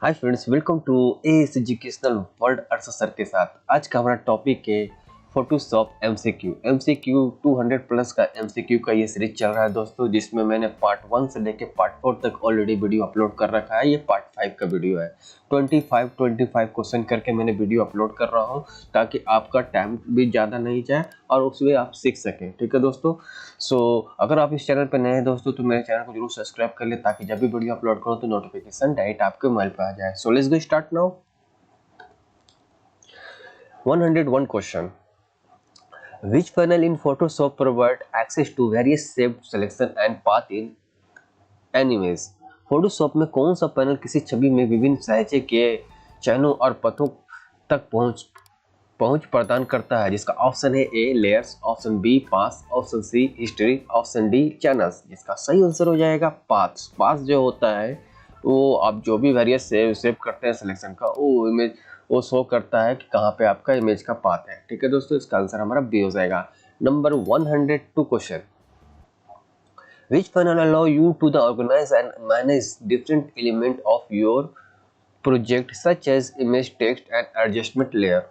Hi friends, welcome to AS educational world Arth sir के साथ। आज का हमारा टॉपिक है फोटोशॉप एमसीक्यू। एमसीक्यू 200 प्लस का एमसीक्यू का ये सीरीज चल रहा है दोस्तों, जिसमें मैंने पार्ट 1 से लेके पार्ट 4 तक ऑलरेडी वीडियो अपलोड कर रखा है। ये पार्ट 5 का वीडियो है। 25 क्वेश्चन करके मैंने वीडियो अपलोड कर रहा हूँ ताकि आपका टाइम भी ज़्यादा नहीं जाए और उसमें आप सीख सकें। ठीक है दोस्तों। अगर आप इस चैनल पर नए हैं दोस्तों तो मेरे चैनल को जरूर सब्सक्राइब कर ले ताकि जब भी वीडियो अपलोड करो तो नोटिफिकेशन डायरेक्ट आपके मोबाइल पर आ जाए। So let's go start now. 101 question. Which panel in Photoshop provide access to various shape selection and path in an image? Photoshop में कौन सा पैनल किसी छवि में विभिन्न साइज के चयनों और पथों तक पहुंच प्रदान करता है? जिसका ऑप्शन है A layers, option B pass, option C history, option D channels. जिसका सही आंसर हो जाएगा पाथ्स। पास जो होता है वो आप जो भी वेरियस सेव करते हैं सिलेक्शन का, वो इमेज वो शो करता है कि कहाँ पे आपका इमेज का पाथ है। ठीक है दोस्तों, इसका आंसर हमारा बी हो जाएगा। Number 102 question. Which panel allow you to the organize and manage different element of your project such as image, text and adjustment layer?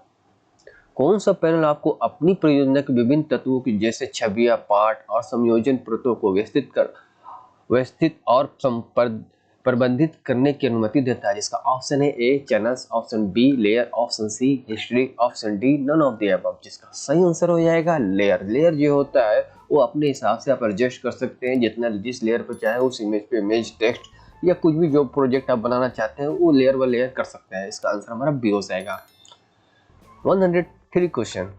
कौन सा पैनल आपको अपनी परियोजना के विभिन्न तत्वों की जैसे छवियां, पाठ और संयोजन परतों को व्यवस्थित और प्रबंधित करने की अनुमति देता है? जिसका ऑप्शन है A channels, option B layer, option C history, option D none of the above. जिसका सही आंसर हो जाएगा लेयर। लेयर जो होता है वो अपने हिसाब से आप एडजस्ट कर सकते हैं, जितना जिस लेयर पर चाहे उस इमेज पे इमेज, टेक्स्ट या कुछ भी जो प्रोजेक्ट आप बनाना चाहते हैं वो लेयर बाय लेयर कर सकते हैं। इसका आंसर हमारा बी हो जाएगा। 103 question.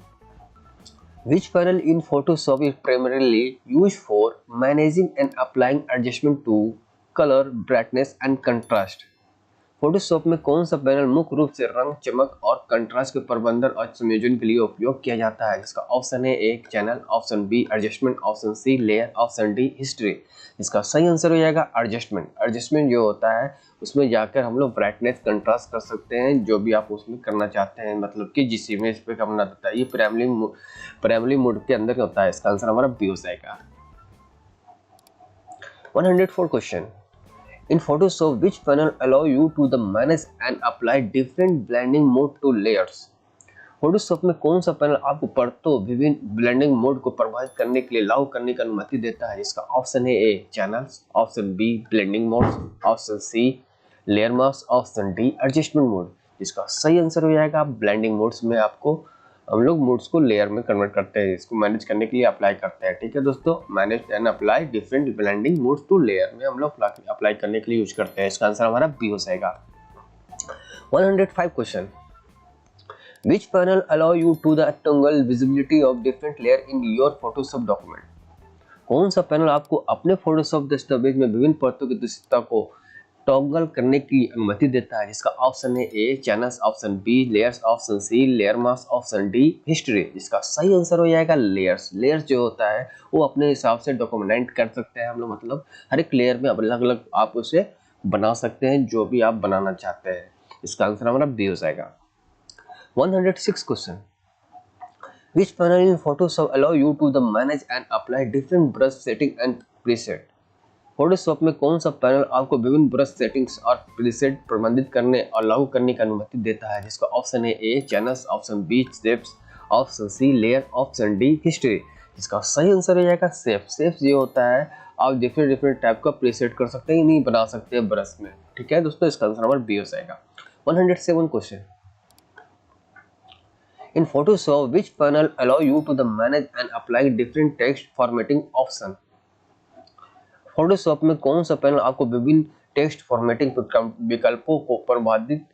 Which panel in Photoshop is primarily used for managing and applying adjustment to color, brightness and contrast? Photoshop में कौन सा पैनल मुख्य रूप से रंग, चमक और कंट्रास्ट के प्रबंधन और संयोजन के लिए उपयोग किया जाता है? जिसका ऑप्शन है A channel, option B adjustment, option C layer, option D history. इसका सही आंसर हो जाएगा एडजस्टमेंट। एडजस्टमेंट जो होता है उसमें जाकर हम लोग ब्राइटनेस कंट्रास्ट कर सकते हैं, जो भी आप उसमें करना चाहते हैं, मतलब कि जिस इमेज पे करना होता है। ये प्राइमरी मोड के अंदर होता है। इसका आंसर हमारा बी हो जाएगा। 104 question. In Photoshop, which panel allow you to the manage and apply different blending mode to layers? Photoshop में कौन सा पैनल आपको परतों विभिन्न ब्लेंडिंग मोड को प्रभावित करने के लिए लागू करने की अनुमति देता है? इसका ऑप्शन है A channels, option B blending modes, option C layer mask, option D adjustment mode. इसका सही आंसर हो जाएगा ब्लेंडिंग मोड्स में आपको हम लोग मोड्स को लेयर में कन्वर्ट करते हैं, इसको मैनेज करने के लिए अप्लाई करते हैं। ठीक है दोस्तों, manage and apply different blending modes to layer में हम लोग अप्लाई करने के लिए यूज करते हैं। इसका आंसर हमारा बी हो जाएगा। 105 question. Which panel allow you to the toggle visibility of different layer in your Photoshop document? कौन सा पैनल आपको अपने फोटोशॉप दस्तावेज में विभिन्न परतों की दृश्यता को टॉगल करने की अनुमति देता है? जिसका ऑप्शन है A channels, option B layers, option C layer mask, option D history. इसका सही आंसर हो जाएगा लेयर्स। लेयर्स जो होता है वो अपने हिसाब से डॉक्यूमेंट कर सकते हैं हम लोग, मतलब हर एक लेयर में अलग अलग आप उसे बना सकते हैं जो भी आप बनाना चाहते हैं। इसका आंसर हमारा बी हो जाएगा। 106 question. Which panel in Photoshop allow you to the manage and apply different brush setting and preset? Photoshop में कौन सा पैनल आपको विभिन्न ब्रश सेटिंग्स और प्रीसेट प्रबंधित करने और लागू करने की अनुमति देता है? जिसका ऑप्शन है A channels, option B shapes, option C layer, option D history. इसका सही आंसर हो जाएगा शेप। शेप्स ये होता है आप डिफरेंट टाइप का प्रीसेट कर सकते हैं, नहीं बना सकते हैं ब्रश में। ठीक है दोस्तों, इसका आंसर हमारा बी हो जाएगा। 107 question. In Photoshop, which panel allow you to the manage and apply different text formatting option? Photoshop में कौन सा पैनल आपको विभिन्न टेक्स्ट फॉर्मेटिंग विकल्पों को प्रबंधित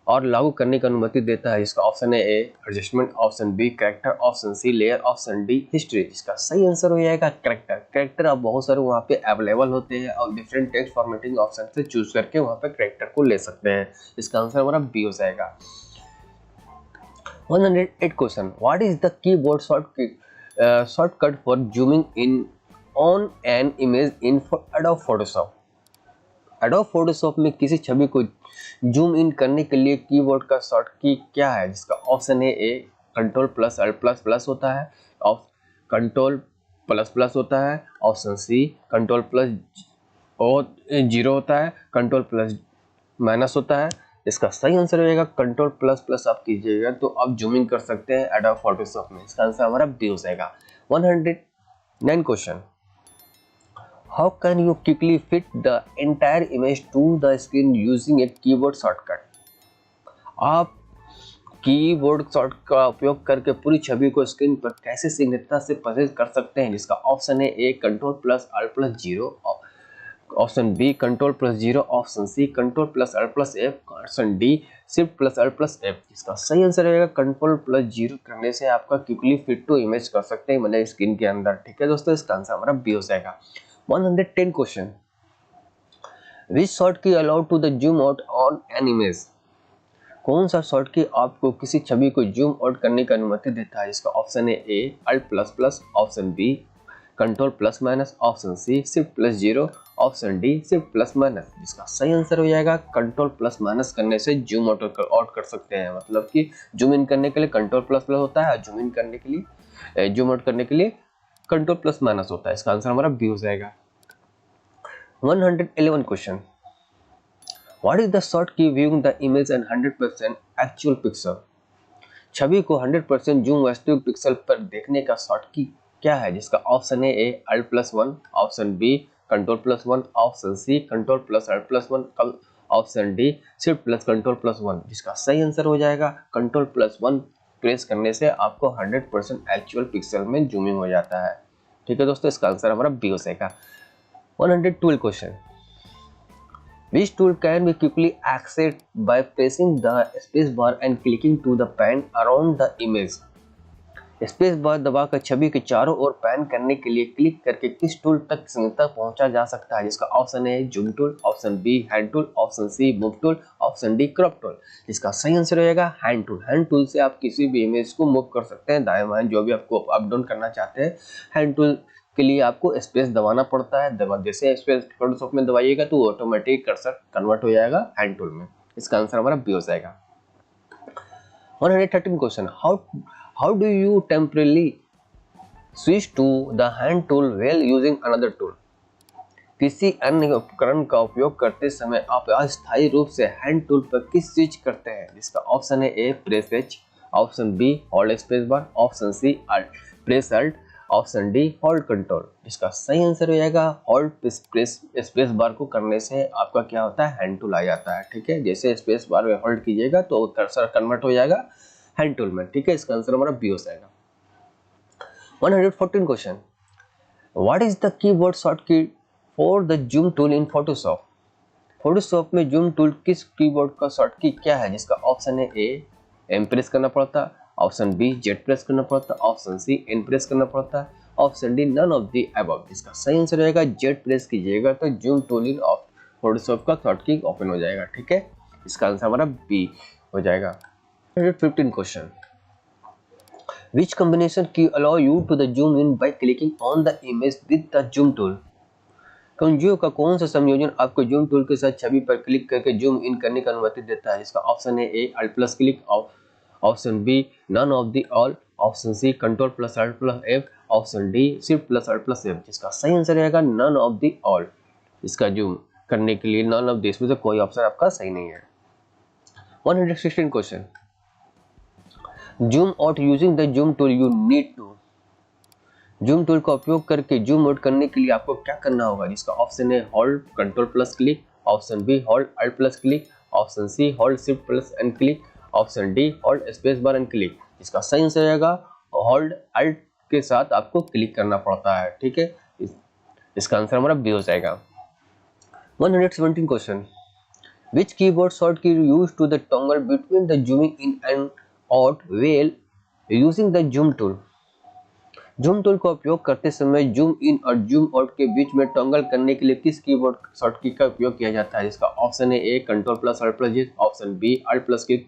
और लागू करने की अनुमति देता है? इसका ऑप्शन है A adjustment, option B character, option C layer, option D history. इसका सही आंसर हो जाएगा कैरेक्टर। कैरेक्टर आप बहुत सारे वहाँ पे अवेलेबल होते हैं और डिफरेंट टेक्स्ट फॉर्मेटिंग ऑप्शन से चूज करके वहाँ पे कैरेक्टर को ले सकते हैं। इसका आंसर हमारा बी हो जाएगा। 108 question. What is the keyboard shortcut for zooming in on an image in Adobe Photoshop? Adobe Photoshop में किसी छवि को जूम इन करने के लिए कीबोर्ड का शॉर्ट की क्या है? जिसका ऑप्शन है A control plus alt plus plus होता है, कंट्रोल प्लस प्लस होता है, ऑप्शन सी कंट्रोल प्लस और जीरो होता है, कंट्रोल प्लस माइनस होता है, इसका सही आंसर हो जाएगा कंट्रोल प्लस प्लस आप कीजिएगा तो आप जूमिंग कर सकते हैं एडोब फोटोशॉप में। इसका आंसर हमारा बी हो जाएगा। 109 question, how can you quickly fit the entire image to the screen using a keyboard shortcut. आप कीबोर्ड शॉर्ट का उपयोग करके पूरी छवि को स्क्रीन पर कैसे शीघ्रता से प्रोसेस कर सकते हैं, जिसका ऑप्शन है A control plus alt plus zero, option B control plus zero, option C control plus alt plus F, option D shift plus alt plus F. इसका सही आंसर रहेगा कंट्रोल प्लस जीरो करने से आपका क्विकली फिट टू इमेज कर सकते हैं मतलब स्क्रीन के अंदर। ठीक है दोस्तों, इसका आंसर हमारा बी हो जाएगा। 110 question, which short key allowed to the zoom out on an image. कौन सा शॉर्ट की आपको किसी छवि को जूम आउट करने की अनुमति देता है, इसका ऑप्शन है A alt plus plus, option B control plus minus, option C shift plus zero, option D shift plus minus. इसका सही आंसर हो जाएगा कंट्रोल प्लस माइनस करने से जूम आउट कर सकते हैं, मतलब कि जूम इन करने के लिए कंट्रोल प्लस प्लस होता है और जूम इन करने के लिए जूम आउट करने के लिए कंट्रोल प्लस माइनस होता है। इसका आंसर हमारा बी हो जाएगा। 111 question, what is the short key viewing the image and 100% actual pixel. छवि को 100% जूम वास्तविक पिक्सल पर देखने का शॉर्ट की क्या है, जिसका ऑप्शन है A alt plus one, option B control plus one, option C control plus alt plus one, option D shift plus control plus one. जिसका सही आंसर हो जाएगा कंट्रोल प्लस वन प्रेस करने से आपको 100% एक्चुअल पिक्सल में zooming हो जाता है। ठीक है दोस्तों, इसका आंसर हमारा बी हो जाएगा। 112 question, which tool can be quickly accessed by pressing the space bar and clicking to the pan around the image। Space bar दबाकर छवि के चारों ओर पैन करने के लिए क्लिक करके किस टूल तक शीघ्रता पहुंचा जा सकता है, जिसका ऑप्शन है zoom tool, option B hand tool, option C move tool, option D crop tool. इसका सही आंसर रहेगा हैंड टूल। हैंड टूल से आप किसी भी इमेज को मूव कर सकते हैं, दाएं बाएं जो भी आपको अप डाउन करना चाहते हैं। हैंड टूल के लिए आपको स्पेस दबाना पड़ता है, जैसे स्पेस फोटोशॉप में दबाइएगा तो ऑटोमेटिक कर्सर कन्वर्ट हो जाएगा हैंड टूल में। इसका आंसर हमारा बी हो जाएगा। 113 question, how do you temporarily switch to the hand tool while using another tool. किसी अन्य उपकरण का उपयोग करते समय आप अस्थायी रूप से हैंड टूल पर किस स्विच करते हैं, जिसका ऑप्शन है A press H, option B hold space bar, option C press alt, option D hold control. इसका सही आंसर हो जाएगा होल्ड प्रेस स्पेस बार को करने से आपका क्या होता है हैंड टूल आ जाता है। ठीक है, जैसे स्पेस बार में होल्ड कीजिएगा तो कर्सर कन्वर्ट हो जाएगा हैंड टूल में। ठीक है, इसका आंसर हमारा बी हो जाएगा। 114 question, what is the keyboard shortcut for the zoom tool in Photoshop. Photoshop में जूम टूल किस कीबोर्ड का शॉर्टकट क्या है, जिसका ऑप्शन है ए एम प्रेस करना पड़ता, ऑप्शन बी जेड प्रेस करना पड़ता, ऑप्शन सी एन प्रेस करना पड़ता, option D none of the above. इसका सही आंसर रहेगा जेड प्रेस कीजिएगा तो जूम टूल इन फोटोशॉप का शॉर्टकट ओपन हो जाएगा। ठीक है, इसका आंसर हमारा बी हो जाएगा। 115 question, which combination key allow you to the zoom in by clicking on the image with the zoom tool। कंजियो का कौन सा संयोजन आपको जूम टूल के साथ छवि पर क्लिक करके जूम इन करने की अनुमति देता है, इसका ऑप्शन है A alt plus click, option B none of the all, option C control plus alt plus F, option D shift plus alt plus F. जिसका सही आंसर रहेगा नन ऑफ द ऑल। इसका जूम करने के लिए none of this में से कोई ऑप्शन आपका सही नहीं है। 116 question, zoom out using the zoom tool you need to. Zoom tool का उपयोग करके जूम आउट करने के लिए आपको क्या करना होगा, जिसका ऑप्शन है hold control plus click, option B hold alt plus click, option C hold shift plus and click, option D hold space bar and click. इसका सही आंसर रहेगा होल्ड अल्ट के साथ आपको क्लिक करना पड़ता है। ठीक है, इसका आंसर हमारा बी हो जाएगा। 117 question, which keyboard shortcut used to the toggle between the zooming in and out while using the zoom tool. Zoom tool का उपयोग करते समय जूम इन और जूम आउट के बीच में टॉगल करने के लिए किस कीबोर्ड शॉर्टकट का उपयोग किया जाता है, जिसका ऑप्शन है A control plus alt plus G, option B alt plus click,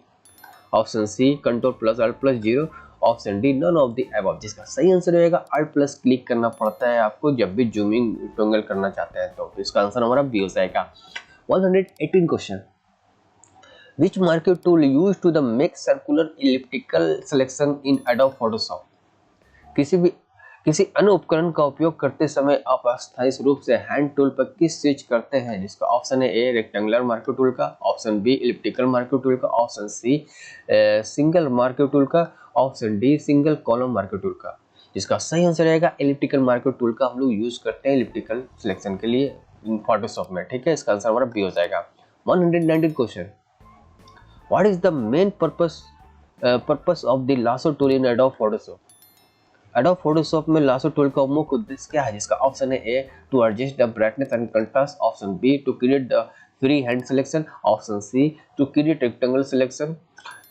option C control plus alt plus zero, option D none of the above. जिसका सही आंसर रहेगा अल्ट प्लस क्लिक करना पड़ता है आपको जब भी जूमिंग टॉगल करना चाहते हैं, तो इसका आंसर हमारा बी हो जाएगा। 118 question, which marquee tool used to the make circular elliptical selection in Adobe Photoshop। किसी भी किसी अन्य उपकरण का उपयोग करते समय आप अस्थायी रूप से हैंड टूल पर किस स्विच करते हैं, जिसका ऑप्शन है ए रेक्टेंगुलर मार्कर टूल का, option B elliptical marker tool का, option C single marker tool का, option D single column marker tool का। जिसका सही आंसर रहेगा इलिप्टिकल मार्कर टूल का हम लोग यूज करते हैं इलिप्टिकल सिलेक्शन के लिए फोटोशॉप में। ठीक है, इसका आंसर हमारा बी हो जाएगा। 119 question, what is the main purpose of the lasso tool in Adobe Photoshop. Adobe Photoshop में लासो टूल का मुख्य उद्देश्य क्या है, जिसका ऑप्शन है A to adjust the brightness and contrast, option B to create the free hand selection, option C to create rectangle selection,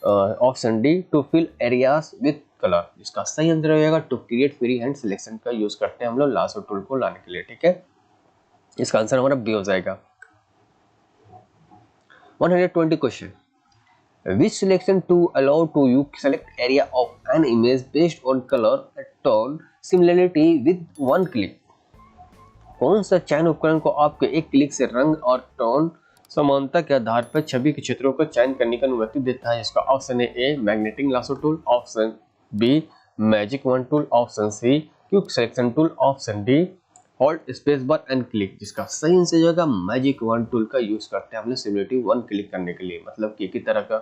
option D to fill areas with colour. इसका सही answer रहेगा to create free hand selection का use करते हैं हम लोग lasso tool को लाने के लिए। ठीक है, इसका आंसर हमारा बी हो जाएगा। 120 question, which selection to allow to you select area of an image based on color and tone similarity with one click। कौन सा चयन उपकरण को आपके एक क्लिक से रंग और टोन समानता के आधार पर छवि के क्षेत्रों का चयन करने की अनुमति देता है। इसका ऑप्शन है A magnetic lasso tool, option B magic wand tool, option C quick selection tool, option D hold space bar and click. जिसका सही आंसर जो है मैजिक वन टूल का यूज करते हैं हम लोग सिमिलरिटी वन क्लिक करने के लिए, मतलब कि एक ही तरह का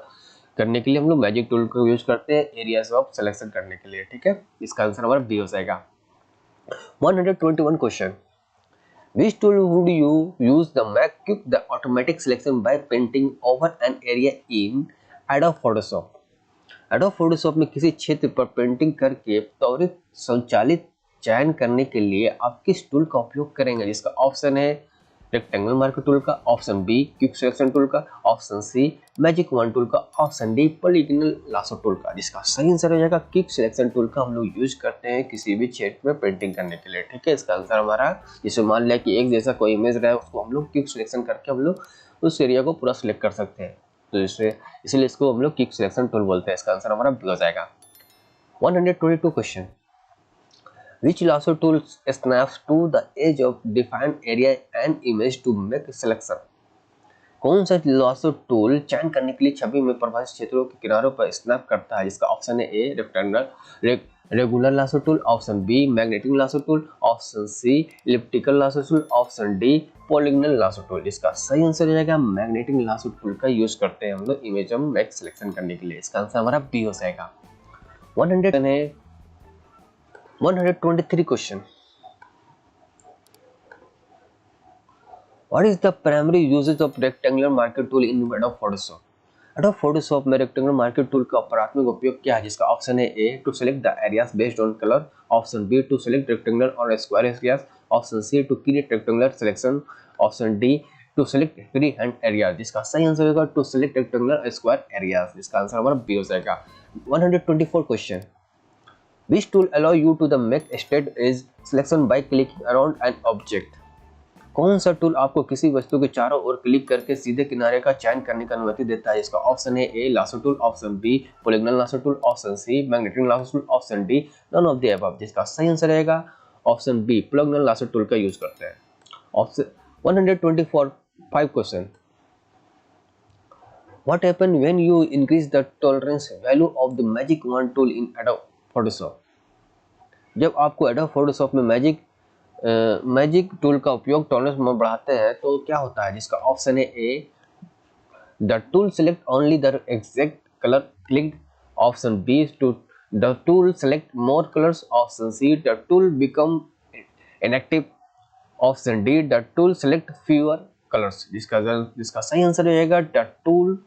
करने के लिए हम लोग मैजिक टूल का यूज करते हैं एरियाज ऑफ सिलेक्शन करने के लिए। ठीक है, इसका आंसर हमारा बी हो जाएगा। 121 question, which tool would you use the make quick the automatic selection by painting over an area in Adobe Photoshop। Adobe Photoshop में किसी क्षेत्र पर पेंटिंग करके त्वरित संचालित चयन करने के लिए आप किस टूल का उपयोग करेंगे, जिसका ऑप्शन है रेक्टेंगल मार्कर टूल का, option B quick selection tool का, option C magic wand tool का, option D polygonal lasso tool का। जिसका सही आंसर हो जाएगा क्विक सिलेक्शन टूल का हम लोग यूज करते हैं किसी भी क्षेत्र में पेंटिंग करने के लिए। ठीक है, इसका आंसर हमारा, जैसे मान लिया कि एक जैसा कोई इमेज रहा है उसको हम लोग क्विक सिलेक्शन करके हम लोग उस एरिया को पूरा सिलेक्ट कर सकते हैं, तो इसलिए इसको हम लोग क्विक सिलेक्शन टूल बोलते हैं। इसका आंसर हमारा बी हो जाएगा। 122 question, which lasso tool snaps to the edge of defined area and image to make selection। कौन सा लासो टूल चयन करने के लिए छवि में परिभाषित क्षेत्रों के किनारों पर स्नैप करता है, जिसका ऑप्शन है A regular lasso tool, option B magnetic lasso tool, option C elliptical lasso tool, option D polygonal lasso tool. इसका सही आंसर हो जाएगा मैग्नेटिक लासो टूल का यूज करते हैं हम लोग इमेज में मैच सिलेक्शन करने के लिए। इसका आंसर हमारा बी हो जाएगा। 123 question, what is the primary usages of rectangular marker tool in Adobe Photoshop. Adobe Photoshop में रेक्टेंगुलर मार्कर टूल का प्राथमिक उपयोग क्या है, जिसका ऑप्शन है A to select the areas based on colour, option B to select rectangular और square areas, option C to create rectangular selection, option D to select free hand areas. जिसका सही आंसर होगा to select rectangular square areas. इसका answer हमारा B हो जाएगा। 124 question, which tool allow you to the make straight edge selection by clicking around an object। कौन सा tool आपको किसी वस्तु के चारों ओर क्लिक करके सीधे किनारे का चयन करने की अनुमति देता है, इसका ऑप्शन है A lasso tool, option B polygonal lasso tool, option C magnetic lasso tool, option D none of the above. जिसका सही आंसर रहेगा option B polygonal lasso tool का यूज करते हैं। Option 124 question, what happen when you increase the tolerance value of the magic wand tool in Adobe Photoshop। जब आपको adobe Photoshop में magic tool का उपयोग टॉलरेंस में बढ़ाते हैं तो क्या होता है, जिसका ऑप्शन है A the tool select only the exact colour clicked, option B to the tool select more colours, option C the tool become inactive, option D the tool select fewer colours. जिसका सही answer रहेगा the tool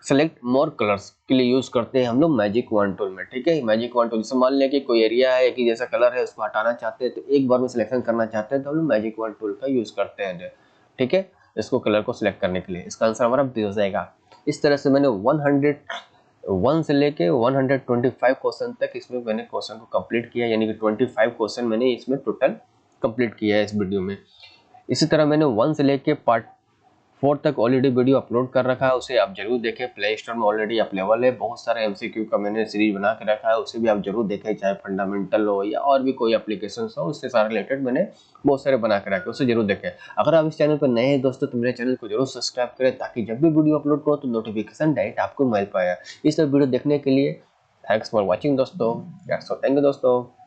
select more colours के लिए use करते हैं हम लोग magic wand tool में। ठीक है, मैजिक वन टूल जैसे मान लिया कि कोई एरिया है कि जैसा कलर है उसको हटाना चाहते हैं तो एक बार में सिलेक्शन करना चाहते हैं तो हम लोग मैजिक वन टूल का यूज करते हैं। ठीक है, इसको कलर को सिलेक्ट करने के लिए। इसका आंसर हमारा बी हो जाएगा। इस तरह से मैंने 101 से लेके 125 क्वेश्चन तक इसमें मैंने क्वेश्चन को कंप्लीट किया, यानी कि 25 क्वेश्चन मैंने इसमें टोटल कंप्लीट किया है इस वीडियो में। इसी तरह मैंने 1 से लेके पार्ट 4 तक ऑलरेडी वीडियो अपलोड कर रखा है, उसे आप जरूर देखें। प्ले स्टोर में ऑलरेडी अवेलेबल है। बहुत सारे MCQ का मैंने सीरीज बना के रखा है, उसे भी आप जरूर देखें, चाहे फंडामेंटल हो या और भी कोई एप्लीकेशन हो, उससे सारे रिलेटेड मैंने बहुत सारे बना के रखे, उसे जरूर देखें। अगर आप इस चैनल पर नए हैं दोस्तों तो मेरे चैनल को जरूर सब्सक्राइब करें ताकि जब भी वीडियो अपलोड करो तो नोटिफिकेशन डायरेक्ट आपको मिल पाए। इस वीडियो देखने के लिए थैंक्स फॉर वॉचिंग दोस्तों। थैंक यू दोस्तों।